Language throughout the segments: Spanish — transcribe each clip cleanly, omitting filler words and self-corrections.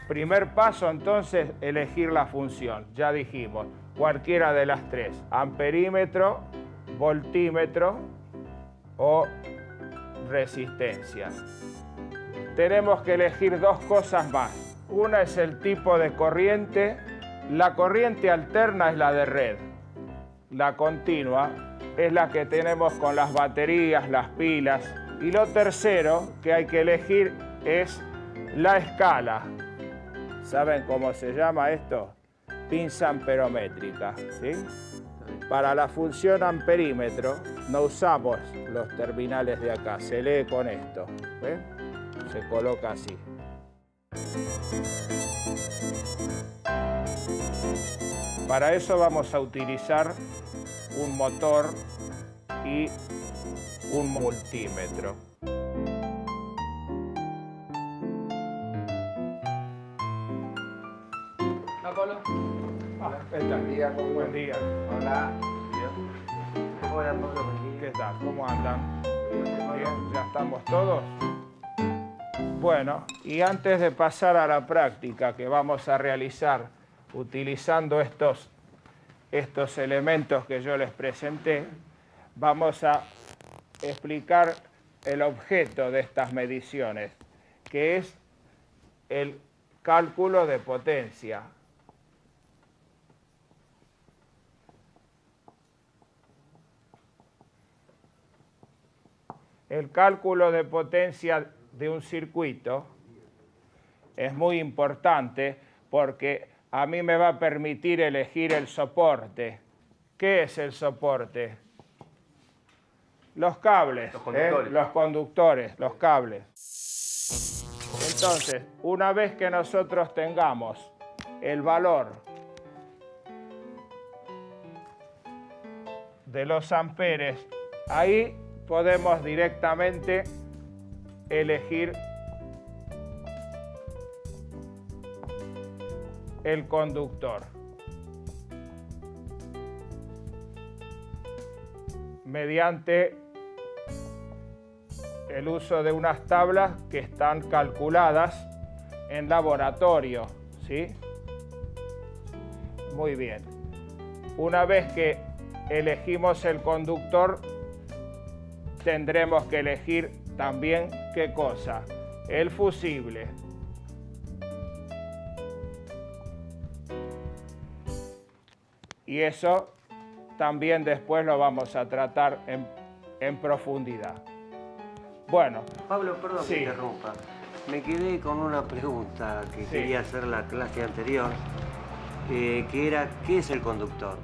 Primer paso, entonces, elegir la función. Ya dijimos, cualquiera de las tres. Amperímetro, voltímetro o resistencia. Tenemos que elegir dos cosas más. Una es el tipo de corriente. La corriente alterna es la de red. La continua es la que tenemos con las baterías, las pilas. Y lo tercero que hay que elegir es la escala. ¿Saben cómo se llama esto? Pinza amperométrica, ¿sí? Para la función amperímetro no usamos los terminales de acá, se lee con esto. ¿Ven? Se coloca así. Para eso vamos a utilizar un motor y un multímetro. Hola, Pablo. Buen día, buen día. Hola. Hola, Pablo. ¿Qué tal? ¿Cómo andan? Bien, ¿ya estamos todos? Bueno, y antes de pasar a la práctica que vamos a realizar utilizando estos elementos que yo les presenté, vamos a explicar el objeto de estas mediciones, que es el cálculo de potencia. El cálculo de potencia de un circuito es muy importante porque a mí me va a permitir elegir el soporte. ¿Qué es el soporte? Los cables, los conductores, los cables. Entonces, una vez que nosotros tengamos el valor de los amperes, ahí podemos directamente elegir el conductor. Mediante el uso de unas tablas que están calculadas en laboratorio, ¿sí? Muy bien. Una vez que elegimos el conductor, tendremos que elegir también, ¿qué cosa? El fusible. Y eso también después lo vamos a tratar en profundidad. Bueno. Pablo, perdón sí. que interrumpa. Me quedé con una pregunta que quería hacer la clase anterior, que era, ¿qué es el conductor?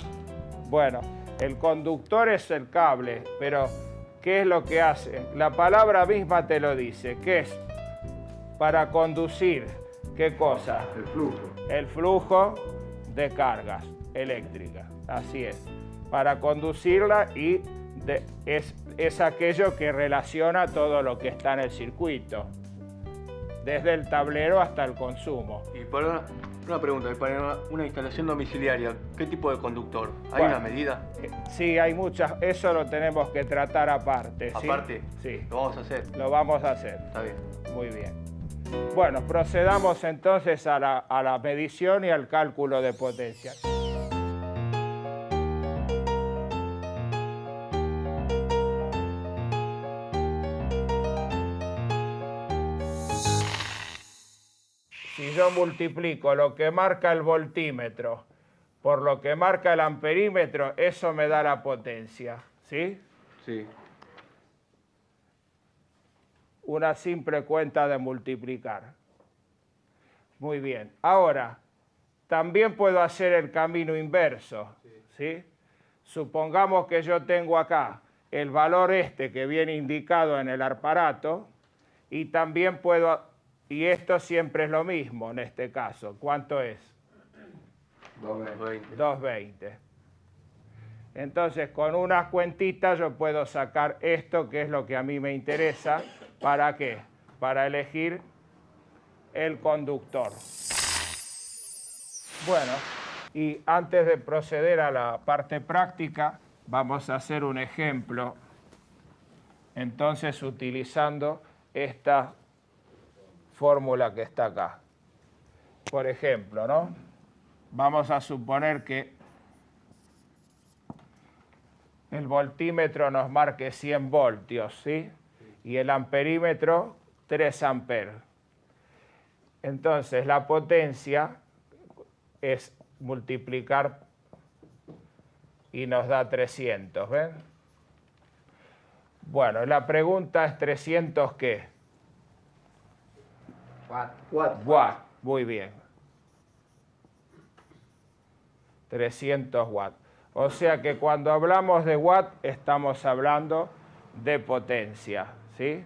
Bueno, el conductor es el cable, pero ¿qué es lo que hace? La palabra misma te lo dice. ¿Qué es? Para conducir, ¿qué cosa? El flujo. El flujo de cargas eléctricas, así es. Para conducirla y es aquello que relaciona todo lo que está en el circuito, desde el tablero hasta el consumo. Y para una pregunta, para una instalación domiciliaria, ¿qué tipo de conductor? ¿Hay Bueno, una medida? Sí, hay muchas, eso lo tenemos que tratar aparte. ¿Sí? ¿Aparte? Sí. ¿Lo vamos a hacer? Lo vamos a hacer. Está bien. Muy bien. Bueno, procedamos entonces a la medición y al cálculo de potencia. Si yo multiplico lo que marca el voltímetro por lo que marca el amperímetro, eso me da la potencia, ¿sí? Sí. Una simple cuenta de multiplicar. Muy bien. Ahora, también puedo hacer el camino inverso, ¿sí? Supongamos que yo tengo acá el valor que viene indicado en el aparato y también puedo, y esto siempre es lo mismo en este caso. ¿Cuánto es? 220. 220. Entonces, con unas cuentitas yo puedo sacar esto, que es lo que a mí me interesa. ¿Para qué? Para elegir el conductor. Bueno, y antes de proceder a la parte práctica, vamos a hacer un ejemplo. Entonces, utilizando esta fórmula que está acá. por ejemplo, ¿no? Vamos a suponer que el voltímetro nos marque 100 voltios, ¿sí? Y el amperímetro 3 amperes. Entonces, la potencia es multiplicar y nos da 300, ¿ven? Bueno, la pregunta es 300 ¿qué? Watt. Muy bien. 300 watts. O sea que cuando hablamos de watt estamos hablando de potencia, ¿sí?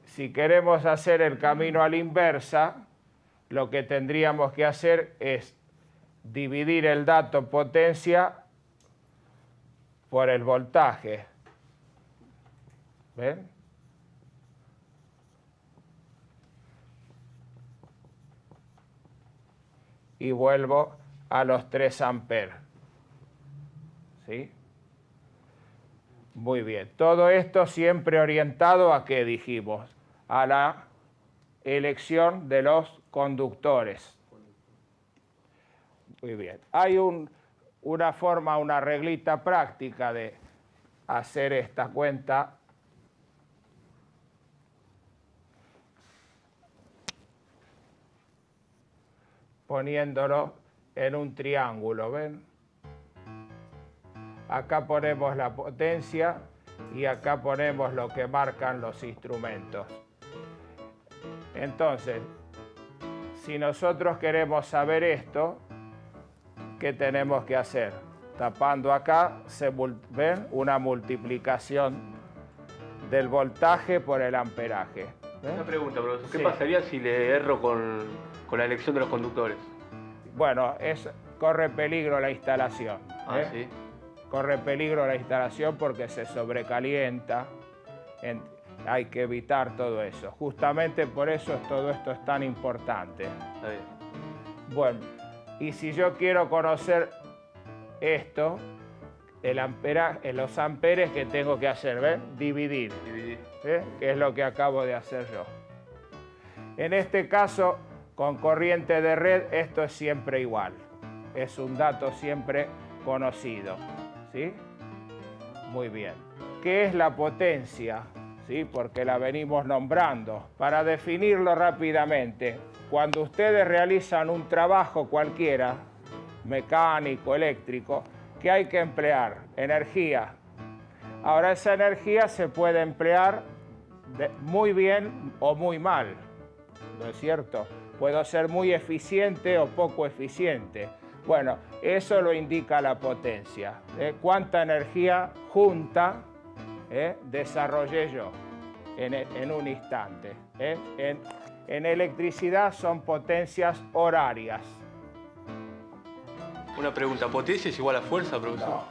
Si queremos hacer el camino a la inversa, lo que tendríamos que hacer es dividir el dato potencia por el voltaje. ¿Ven? Y vuelvo a los 3 amperes. ¿Sí? Muy bien. Todo esto siempre orientado a ¿qué dijimos? A la elección de los conductores. Muy bien. Hay una forma, una reglita práctica de hacer esta cuenta. Poniéndolo en un triángulo, ¿ven? Acá ponemos la potencia y acá ponemos lo que marcan los instrumentos. Entonces, si nosotros queremos saber esto, ¿qué tenemos que hacer? Tapando acá, ¿ven? Una multiplicación del voltaje por el amperaje. ¿Ven? Una pregunta, profesor. ¿Qué Sí. pasaría si le erro con la elección de los conductores? Bueno, corre peligro la instalación. Ah, sí. Corre peligro la instalación porque se sobrecalienta. Hay que evitar todo eso. Justamente por eso todo esto es tan importante. Está bien. Bueno, y si yo quiero conocer esto, los amperes, ¿qué tengo que hacer? ¿Ven? Dividir. Que es lo que acabo de hacer yo. En este caso, con corriente de red, esto es siempre igual. Es un dato siempre conocido. ¿Sí? Muy bien. ¿Qué es la potencia? ¿Sí? Porque la venimos nombrando. Para definirlo rápidamente, cuando ustedes realizan un trabajo cualquiera, mecánico, eléctrico, ¿qué hay que emplear? Energía. Ahora, esa energía se puede emplear muy bien o muy mal, ¿no es cierto? Puedo ser muy eficiente o poco eficiente. Bueno, eso lo indica la potencia. ¿Cuánta energía junta desarrollé yo en un instante? En electricidad son potencias horarias. Una pregunta. ¿Potencia es igual a fuerza, profesor? No.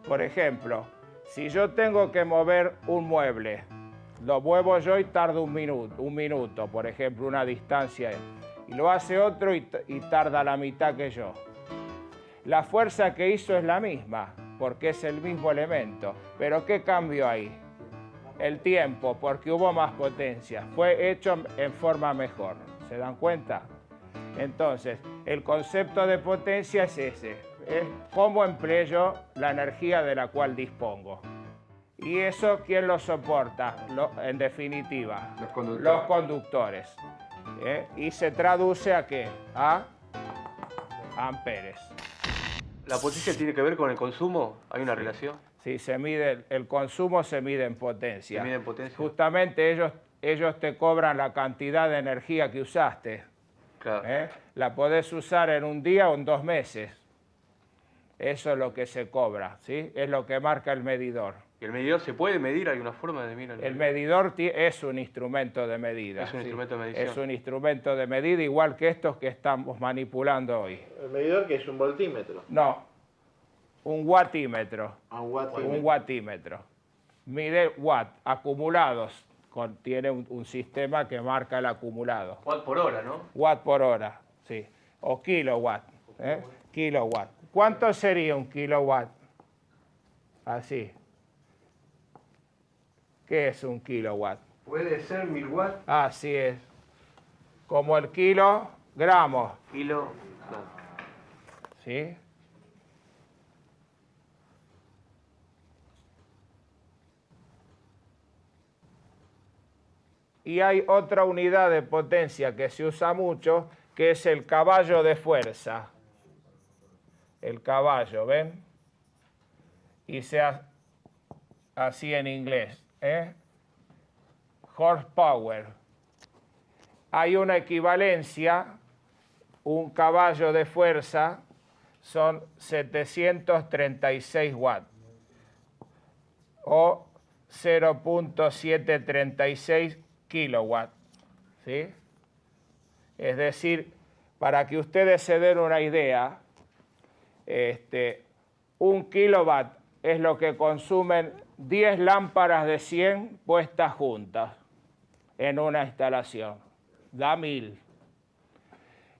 Por ejemplo, si yo tengo que mover un mueble, lo muevo yo y tardo un minuto, por ejemplo, una distancia, y lo hace otro y tarda la mitad que yo. La fuerza que hizo es la misma, porque es el mismo elemento. Pero ¿qué cambió ahí? El tiempo, porque hubo más potencia. Fue hecho en forma mejor. ¿Se dan cuenta? Entonces, el concepto de potencia es ese. Es cómo empleo yo la energía de la cual dispongo. ¿Y eso quién lo soporta? En definitiva, los conductores. ¿Y se traduce a qué? A amperes. ¿La potencia tiene que ver con el consumo? ¿Hay una relación? Sí, el consumo se mide en potencia. ¿Se mide en potencia? Justamente ellos te cobran la cantidad de energía que usaste. Claro. La podés usar en un día o en 2 meses. Eso es lo que se cobra, ¿sí? Es lo que marca el medidor. ¿Y el medidor se puede medir? ¿Hay una forma de medir El medidor es un instrumento de medida. Es un ¿sí? instrumento de medición. Es un instrumento de medida igual que estos que estamos manipulando hoy. ¿El medidor que es un voltímetro? No, un wattímetro. Un wattímetro. Un wattímetro. Mide watt acumulados. Tiene un sistema que marca el acumulado. Watt por hora, ¿no? Watt por hora, sí. O kilowatt. Kilowatt. ¿Cuánto sería un kilowatt? Así. ¿Qué es un kilowatt? ¿Puede ser 1000 watts? Así es. como el kilogramos. Kilo. ¿Sí? Y hay otra unidad de potencia que se usa mucho, que es el caballo de fuerza. El caballo, ¿ven? Y sea así en inglés, ¿eh? Horsepower. Hay una equivalencia, un caballo de fuerza son 736 watts o 0.736 kilowatts, ¿sí? Es decir, para que ustedes se den una idea, un kilowatt es lo que consumen 10 lámparas de 100 puestas juntas en una instalación. Da 1000.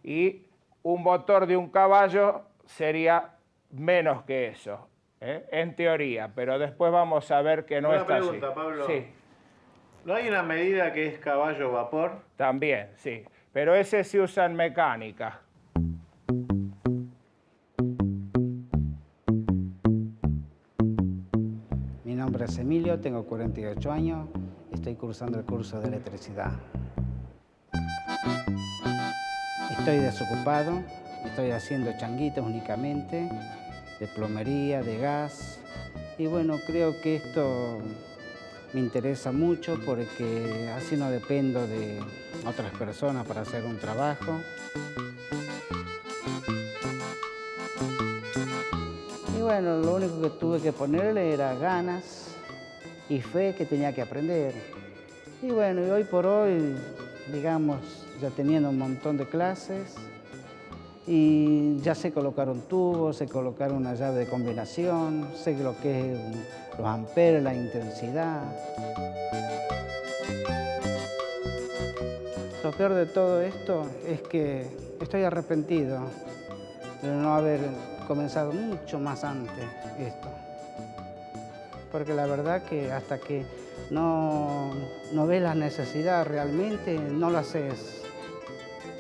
Y un motor de un caballo sería menos que eso, ¿eh? En teoría, pero después vamos a ver que no Una está pregunta, así. Pablo. Sí, ¿No hay una medida que es caballo vapor? también, sí. Pero ese se usa en mecánica. Mi nombre es Emilio, tengo 48 años, estoy cursando el curso de electricidad. Estoy desocupado, estoy haciendo changuitos únicamente, de plomería, de gas. Y bueno, creo que esto me interesa mucho porque así no dependo de otras personas para hacer un trabajo. Y bueno, lo único que tuve que ponerle era ganas y fe que tenía que aprender. Y bueno, y hoy por hoy, digamos, ya teniendo un montón de clases, y ya sé colocar un tubo, sé colocar una llave de combinación, sé lo que es los amperes, la intensidad. Lo peor de todo esto es que estoy arrepentido de no haber comenzado mucho más antes esto. Porque la verdad que hasta que no ves la necesidad realmente, no lo haces.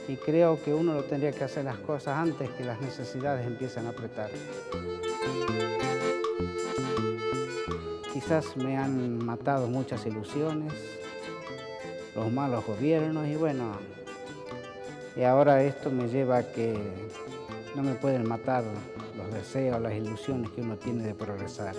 Y creo que uno lo tendría que hacer las cosas antes que las necesidades empiecen a apretar. Quizás me han matado muchas ilusiones, los malos gobiernos y bueno, y ahora esto me lleva a que no me pueden matar los deseos, las ilusiones que uno tiene de progresar.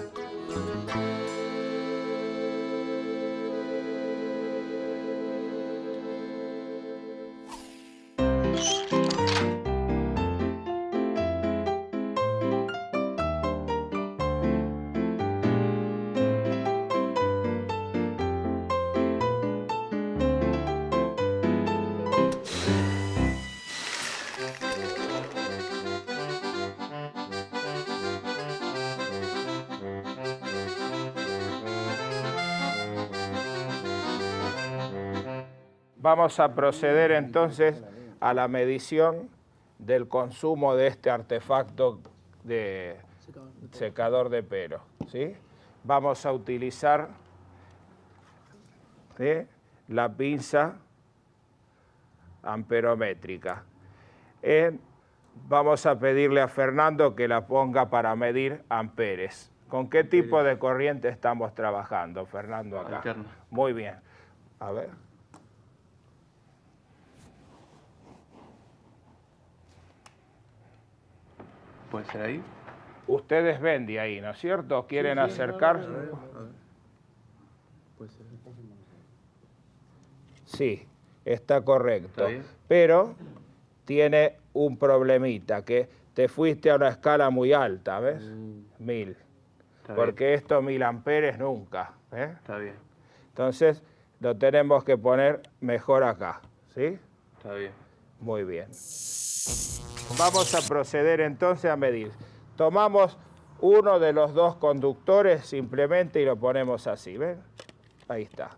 Vamos a proceder entonces a la medición del consumo de este artefacto de secador de pelo, ¿sí? Vamos a utilizar, ¿sí?, la pinza amperométrica. Vamos a pedirle a Fernando que la ponga para medir amperes. ¿Con qué tipo de corriente estamos trabajando, Fernando, acá? Alterna. Muy bien. A ver. ¿Puede ser ahí? Ustedes ven de ahí, ¿no es cierto? ¿Quieren acercarse? Puede ser. Sí, está correcto. ¿Está bien? Pero tiene un problemita, que te fuiste a una escala muy alta, ¿ves? 1000. Está Porque esto 1000 amperes nunca, ¿eh? Está bien, Entonces lo tenemos que poner mejor acá, ¿sí? está bien. Muy bien. Vamos a proceder entonces a medir. Tomamos uno de los dos conductores simplemente y lo ponemos así, ¿ven? Ahí está.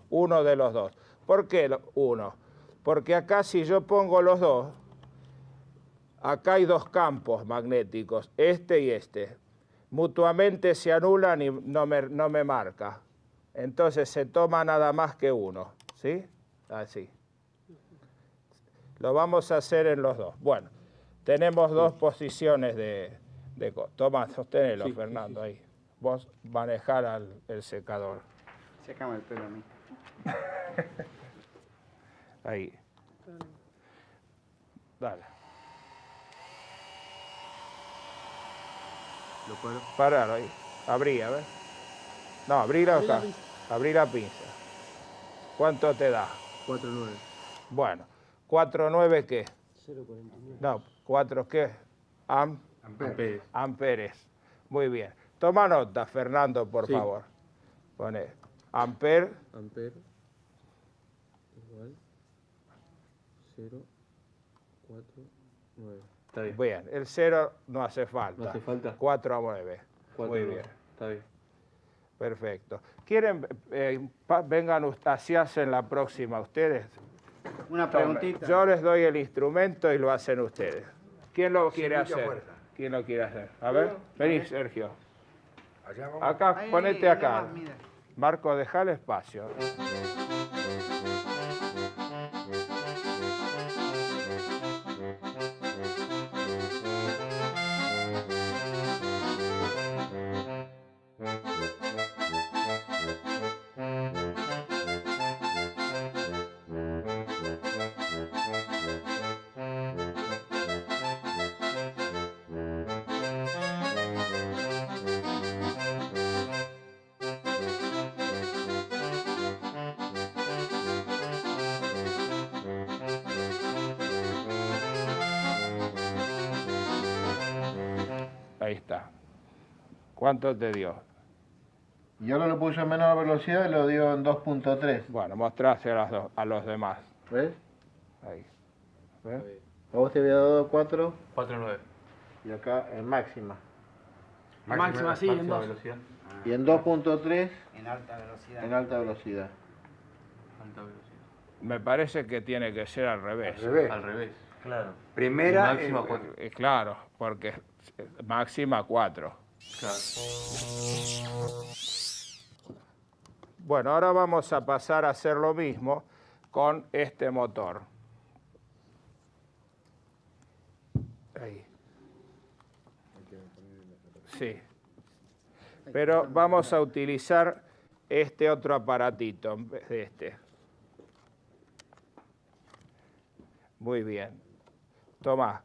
Uno de los dos. ¿Por qué uno? Porque acá si yo pongo los dos, acá hay dos campos magnéticos, este y este. Mutuamente se anulan y no me marca. Entonces se toma nada más que uno, ¿sí? Así. Lo vamos a hacer en los dos. Bueno, tenemos dos posiciones Toma, sostenelo, Fernando, ahí. Vos manejar el secador. Sécame el pelo a mí. Ahí. Dale. Lo paro. Paralo ahí. Abrí, a ver. No, abrí la pinza. ¿Cuánto te da? 4.9. Bueno, 4,9 ¿qué? 0,49. No, 4 ¿qué? Amperes. Amperes. Muy bien. Toma nota, Fernando, por favor. Pone amper. Amper igual 0,49. Está bien. Bien, el 0 no hace falta. No hace falta. 4 a 9. Muy bien. Está bien. Perfecto. ¿Quieren, vengan, así hacen la próxima ustedes? Una preguntita. Yo les doy el instrumento y lo hacen ustedes. ¿Quién lo quiere hacer? ¿Quién lo quiere hacer? A ver, vení, Sergio. Acá, Ahí, ponete acá. más, mira. Marco, deja el espacio. Ahí está. ¿Cuánto te dio? Y ahora lo puse en menor velocidad y lo dio en 2.3. Bueno, mostrase a los demás. ¿Ves? Ahí. ¿Ves? A vos te había dado 4 4.9. y acá en máxima. Máxima, sí, en 2. velocidad. Y en 2.3 En alta velocidad. en alta velocidad. Alta velocidad. Me parece que tiene que ser al revés. Al revés. Claro. Primera. Máxima 4. Claro, porque máxima 4. Claro. Bueno, ahora vamos a pasar a hacer lo mismo con este motor. Ahí. Sí. Pero vamos a utilizar este otro aparatito en vez de este. Muy bien. Toma.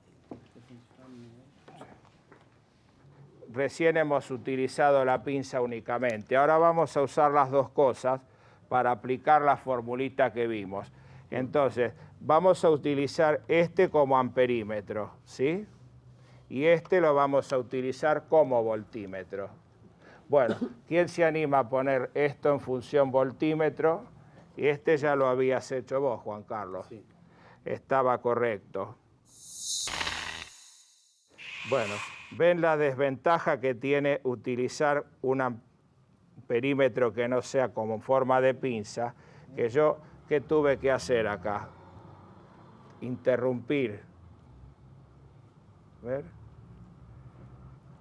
Recién hemos utilizado la pinza únicamente. Ahora vamos a usar las dos cosas para aplicar la formulita que vimos. Entonces, vamos a utilizar este como amperímetro, ¿sí? Y este lo vamos a utilizar como voltímetro. Bueno, ¿quién se anima a poner esto en función voltímetro? Y este ya lo habías hecho vos, Juan Carlos. Sí. Estaba correcto. Bueno, ven la desventaja que tiene utilizar un amperímetro que no sea como en forma de pinza, que yo, ¿qué tuve que hacer acá? Interrumpir. ¿Ver?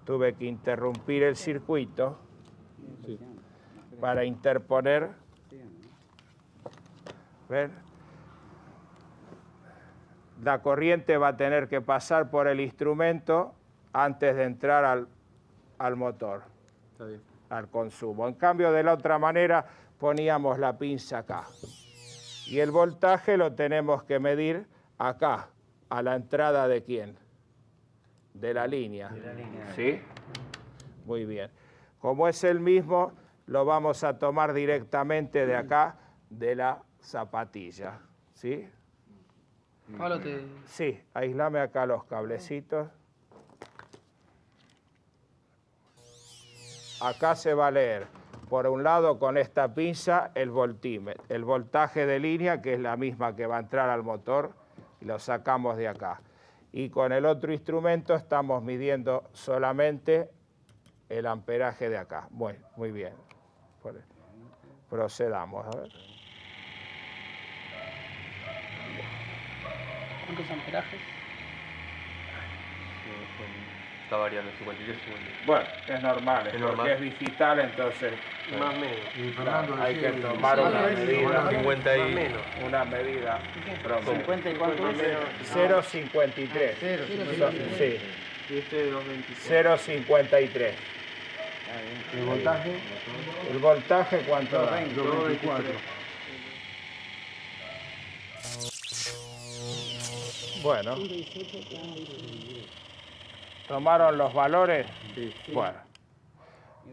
Tuve que interrumpir el circuito para interponer. ¿Ver? La corriente va a tener que pasar por el instrumento antes de entrar al motor, al consumo. En cambio, de la otra manera, poníamos la pinza acá. Y el voltaje lo tenemos que medir acá, a la entrada de ¿quién? De la línea. De la línea. ¿Sí? Muy bien. Como es el mismo, lo vamos a tomar directamente de acá, de la zapatilla. ¿Sí? Pablo, Sí, aislame acá los cablecitos. Acá se va a leer, por un lado con esta pinza, el voltímetro, el voltaje de línea, que es la misma que va a entrar al motor, y lo sacamos de acá. Y con el otro instrumento estamos midiendo solamente el amperaje de acá. Muy bien. Procedamos, a ver. ¿Cuántos amperajes? está variando, 53, 53. Bueno, es normal, Es porque normal. es digital, entonces Más o menos. Y Fernando hay que decía, tomar una Sí, medida. 50 Más o y... menos. Una medida promedio. 50 y cuánto es. 0,53. Sí, Y este de 2.24. 0,53. el voltaje, ¿El voltaje cuánto da? 224. Bueno. ¿Tomaron los valores?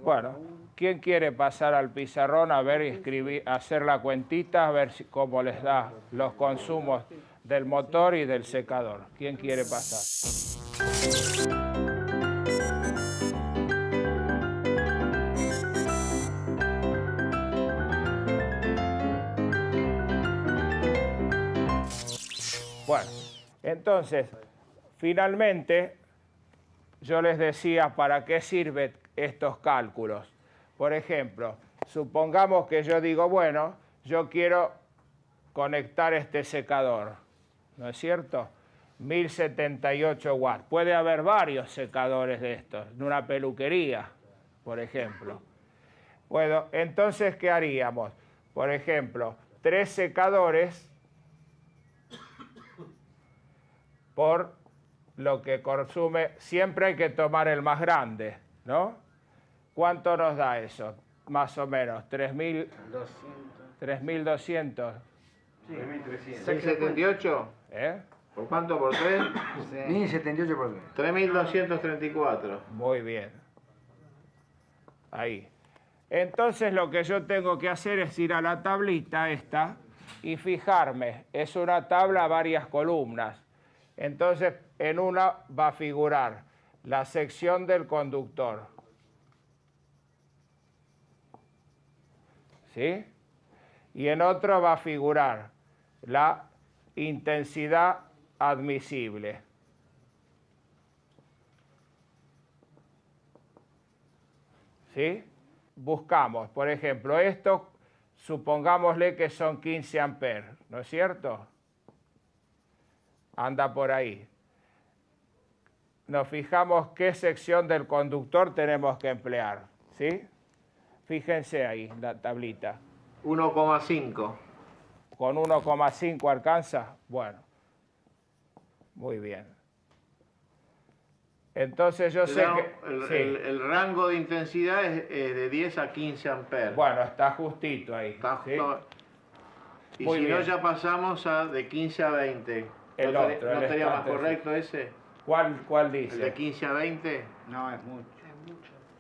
Bueno, ¿quién quiere pasar al pizarrón a ver y escribir, hacer la cuentita, a ver cómo les da los consumos del motor y del secador? ¿Quién quiere pasar? Bueno, entonces, finalmente, yo les decía para qué sirven estos cálculos. Por ejemplo, supongamos que yo digo, bueno, yo quiero conectar este secador, ¿no es cierto? 1078 watts. Puede haber varios secadores de estos, en una peluquería, por ejemplo. Bueno, entonces, ¿qué haríamos? Por ejemplo, 3 secadores por lo que consume, siempre hay que tomar el más grande, ¿no? ¿Cuánto nos da eso? Más o menos, 3.200. 678. ¿Eh? ¿Por cuánto? ¿Por 3? 1078 por 3. 3234. Muy bien. Ahí. Entonces lo que yo tengo que hacer es ir a la tablita esta y fijarme. Es una tabla, varias columnas. Entonces, en una va a figurar la sección del conductor. ¿Sí? Y en otro va a figurar la intensidad admisible. ¿Sí? Buscamos, por ejemplo, esto, supongámosle que son 15 amperes, ¿no es cierto? Anda por ahí. Nos fijamos qué sección del conductor tenemos que emplear, ¿sí? Fíjense ahí, la tablita. 1,5. ¿Con 1,5 alcanza? Bueno, muy bien. Entonces yo sé que... sí. El rango de intensidad es de 10 a 15 amperes. Bueno, está justito ahí. Está ¿sí? justo- Y Muy si no, bien. ya pasamos a de 15 a 20. El ¿No otro, el estaría más estándar, correcto ese? ¿Cuál ¿El de dice? 15 a 20? No, es mucho.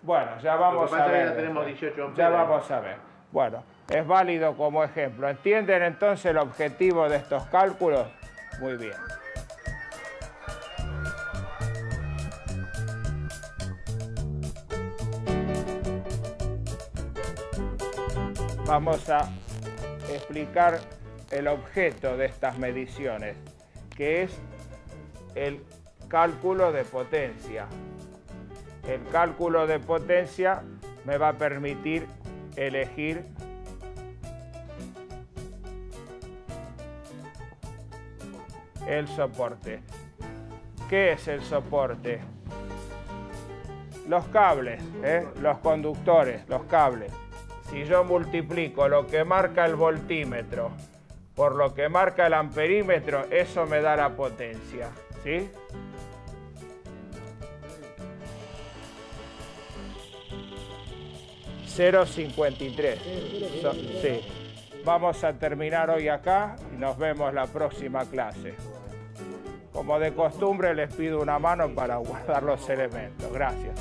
Bueno, ya vamos Lo que a pasa es que ver. ya tenemos después. 18 amperes. Ya vamos a ver. Bueno, es válido como ejemplo. ¿Entienden entonces el objetivo de estos cálculos? Muy bien. Vamos a explicar el objeto de estas mediciones, que es el cálculo de potencia. El cálculo de potencia me va a permitir elegir el soporte. ¿Qué es el soporte? Los cables, los conductores, los cables. Si yo multiplico lo que marca el voltímetro por lo que marca el amperímetro, eso me da la potencia, ¿sí? .53. Sí. Vamos a terminar hoy acá y nos vemos la próxima clase. Como de costumbre les pido una mano para guardar los elementos. Gracias.